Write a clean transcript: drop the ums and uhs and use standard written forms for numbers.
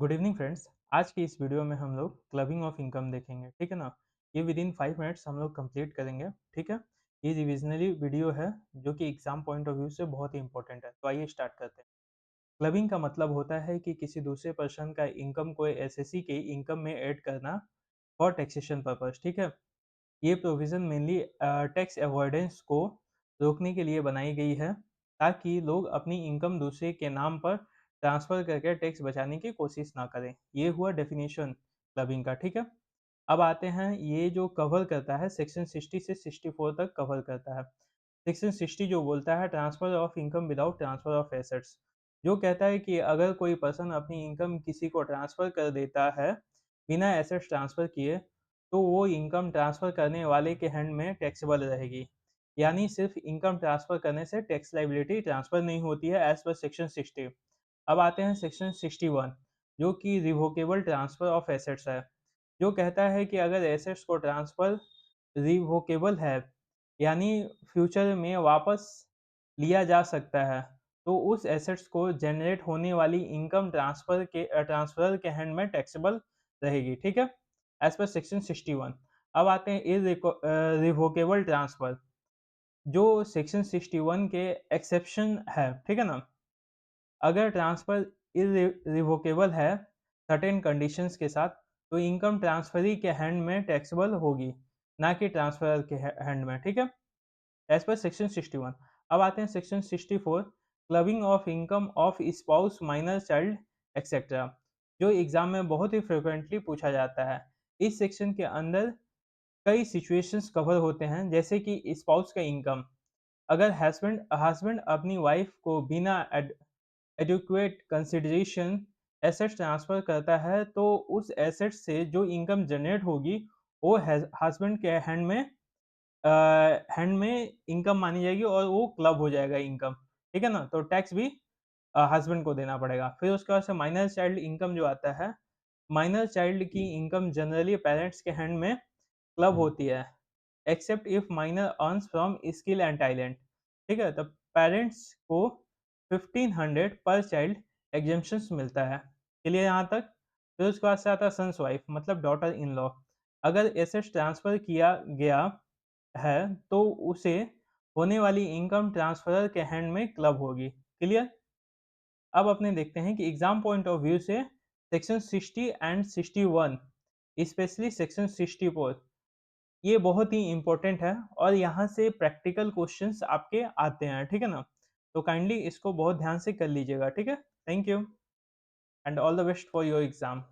Good evening friends. आज की इस वीडियो में हम लोग क्लबिंग ऑफ इनकम देखेंगे, ठीक है ना। ये विद इन 5 मिनट्स हम लोग कंप्लीट करेंगे, ठीक है। ये रिविजनरी वीडियो है जो कि एग्जाम पॉइंट ऑफ व्यू से बहुत ही इंपॉर्टेंट है। तो आइए स्टार्ट करते हैं। क्लबिंग का मतलब होता है कि किसी दूसरे पर्सन का इनकम को एसएससी के इनकम में ऐड करना फॉर टैक्सेशन पर्पस, ठीक है। ये प्रोविज़न मेनली टैक्स अवॉइडेंस को रोकने के लिए बनाई गई है, ताकि लोग अपनी इनकम दूसरे के नाम पर ट्रांसफ़र करके टैक्स बचाने की कोशिश ना करें। ये हुआ डेफिनेशन क्लबिंग का, ठीक है। अब आते हैं, ये जो कवर करता है सेक्शन 60 से 64 तक कवर करता है। सेक्शन 60 जो बोलता है transfer of income without transfer of assets, जो कहता है कि अगर कोई पर्सन अपनी इनकम किसी को ट्रांसफ़र कर देता है बिना एसेट्स ट्रांसफ़र किए, तो वो इनकम ट्रांसफ़र करने वाले के हैंड में टैक्सेबल रहेगी। यानी सिर्फ़ इनकम ट्रांसफ़र करने से टैक्स लायबिलिटी ट्रांसफ़र नहीं होती है एज़ पर सेक्शन 60। अब आते हैं सेक्शन 61, जो कि रिवोकेबल ट्रांसफ़र ऑफ एसेट्स है। जो कहता है कि अगर एसेट्स को ट्रांसफ़र रिवोकेबल है, यानी फ्यूचर में वापस लिया जा सकता है, तो उस एसेट्स को जनरेट होने वाली इनकम ट्रांसफ़रर के हैंड में टैक्सेबल रहेगी, ठीक है? As per section 61। अब आते हैं रिवोकेबल ट्रांसफ़र, जो सेक्शन 61 के एक्सेप्शन है, ठीक है ना? अगर ट्रांसफ़र रिवोकेबल है सर्टेन कंडीशंस के साथ, तो इनकम ट्रांसफरी के हैंड में टैक्सेबल होगी, ना कि ट्रांसफरर के हैंड में, ठीक है। As per section 61। अब आते हैं section 64, clubbing of income of spouse, minor child etcetera, जो एग्जाम में बहुत ही फ्रिक्वेंटली पूछा जाता है। इस सेक्शन के अंदर कई सिचुएशंस कवर होते हैं, जैसे कि स्पाउस का इनकम। अगर हस्बैंड हस्बैंड अपनी वाइफ को बिना एडुक्वेट कंसिडरेशन एसेट्स ट्रांसफ़र करता है, तो उस एसेट से जो इनकम जनरेट होगी, वो हस्बैंड के हैंड में इनकम मानी जाएगी और वो क्लब हो जाएगा इनकम, ठीक है ना? तो टैक्स भी हस्बैंड को देना पड़ेगा। फिर उसके बाद से माइनर चाइल्ड इनकम जो आता है, माइनर चाइल्ड की इनकम जनरली पेरेंट्स के हैंड में क्लब होती है, except if minor earns from skill and talent, ठीक है। तो पेरेंट्स को 1500 पर चाइल्ड एग्जेम्पशंस मिलता है। चलिए यहाँ तक। फिर उसके बाद से आता है सन्स वाइफ, मतलब डॉटर इन लॉ। अगर एसेट्स ट्रांसफर किया गया है, तो उसे होने वाली इनकम ट्रांसफरर के हैंड में क्लब होगी। क्लियर। अब अपने देखते हैं कि एग्जाम पॉइंट ऑफ व्यू से सेक्शन 60 एंड 61, स्पेशली सेक्शन 64, ये बहुत ही इम्पोर्टेंट है और यहाँ से प्रैक्टिकल क्वेश्चंस आपके आते हैं, ठीक है ना। तो काइंडली इसको बहुत ध्यान से कर लीजिएगा, ठीक है। Thank you and all the best for your exam.